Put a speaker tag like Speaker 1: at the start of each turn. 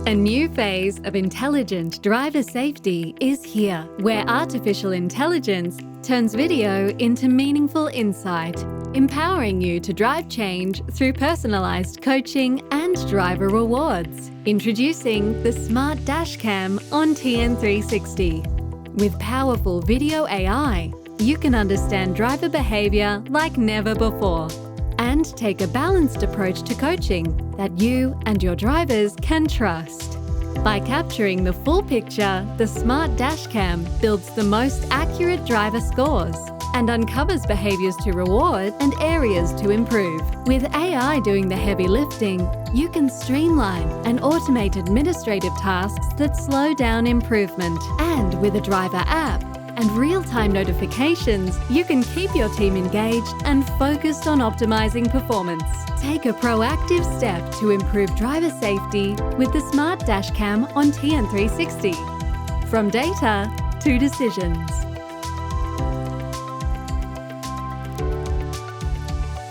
Speaker 1: A new phase of intelligent driver safety is here, where artificial intelligence turns video into meaningful insight, empowering you to drive change through personalized coaching and driver rewards. Introducing the Smart Dashcam on TN360. With powerful video AI, you can understand driver behavior like never before and take a balanced approach to coaching that you and your drivers can trust. By capturing the full picture, the Smart Dashcam builds the most accurate driver scores and uncovers behaviors to reward and areas to improve. With AI doing the heavy lifting, you can streamline and automate administrative tasks that slow down improvement. And with a driver app and real-time notifications, you can keep your team engaged and focused on optimizing performance. Take a proactive step to improve driver safety with the Smart Dashcam on TN360. From data to decisions.